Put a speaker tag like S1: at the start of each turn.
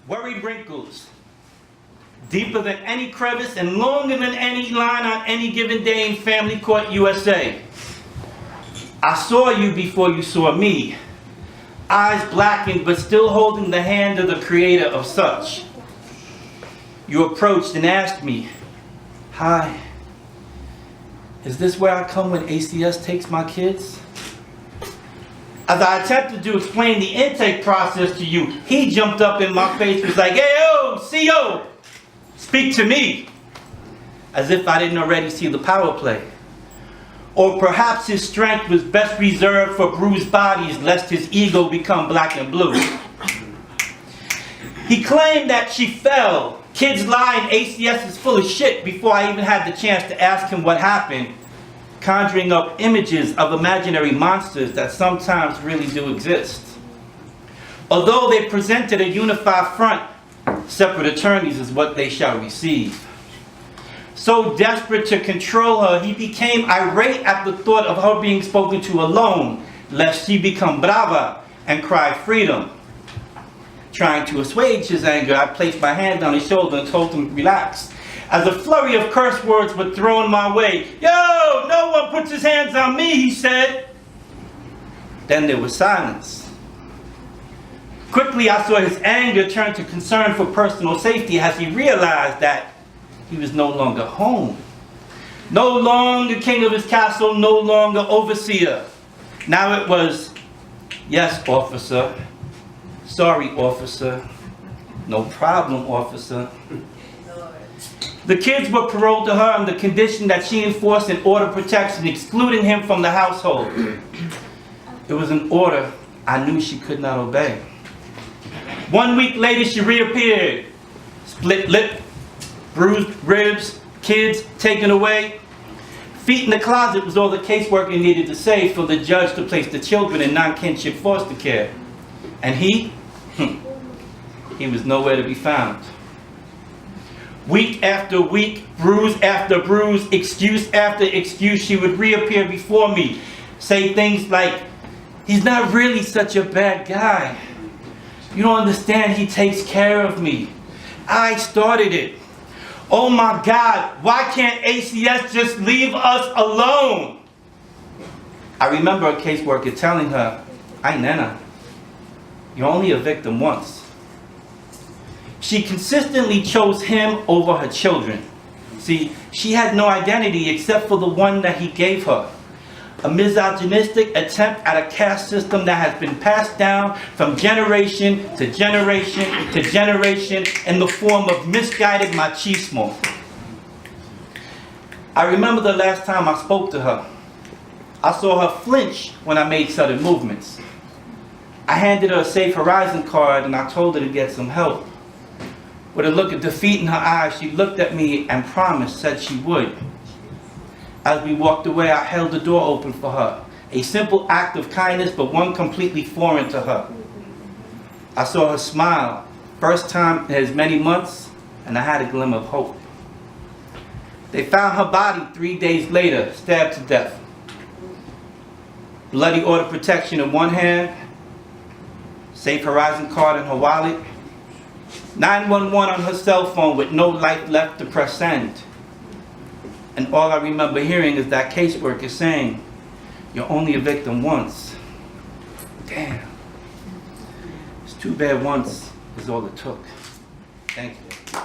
S1: Worried wrinkles, deeper than any crevice and longer than any line on any given day in Family Court, USA. I saw you before you saw me. Eyes blackened, but still holding the hand of the creator of such. You approached and asked me, "Hi, is this where I come when ACS takes my kids?" As I attempted to explain the intake process to you, he jumped up in my face, was like, "Hey, yo, CO, speak to me," as if I didn't already see the power play. Or perhaps his strength was best reserved for bruised bodies, lest his ego become black and blue. He claimed that she fell. Kids lie and ACS is full of shit before I even had the chance to ask him what happened, conjuring up images of imaginary monsters that sometimes really do exist. Although they presented a unified front, separate attorneys is what they shall receive. So desperate to control her, he became irate at the thought of her being spoken to alone, lest she become brava and cry freedom. Trying to assuage his anger, I placed my hand on his shoulder and told him to relax. As a flurry of curse words were thrown my way, "Yo, no one puts his hands on me," he said. Then there was silence. Quickly I saw his anger turn to concern for personal safety as he realized that he was no longer home. No longer king of his castle, no longer overseer. Now it was, "Yes, officer. Sorry, officer. No problem, officer." The kids were paroled to her on the condition that she enforced an order of protection, excluding him from the household. It was an order I knew she could not obey. 1 week later, she reappeared. Split lip, bruised ribs, kids taken away. Feet in the closet was all the caseworker needed to say for the judge to place the children in non-kinship foster care. And he was nowhere to be found. Week after week, bruise after bruise, excuse after excuse, she would reappear before me, say things like, "He's not really such a bad guy. You don't understand, he takes care of me. I started it. Oh my God, why can't ACS just leave us alone?" I remember a caseworker telling her, "Ay, nena, you're only a victim once." She consistently chose him over her children. See, she had no identity except for the one that he gave her. A misogynistic attempt at a caste system that has been passed down from generation to generation to generation in the form of misguided machismo. I remember the last time I spoke to her. I saw her flinch when I made sudden movements. I handed her a Safe Horizon card and I told her to get some help. With a look of defeat in her eyes, she looked at me and promised, said she would. As we walked away, I held the door open for her. A simple act of kindness, but one completely foreign to her. I saw her smile, first time in as many months, and I had a glimmer of hope. They found her body 3 days later, stabbed to death. Bloody order of protection in one hand, Safe Horizon card in her wallet, 911 on her cell phone with no life left to press send. And all I remember hearing is that caseworker saying, "You're only a victim once." Damn. It's too bad once is all it took. Thank you.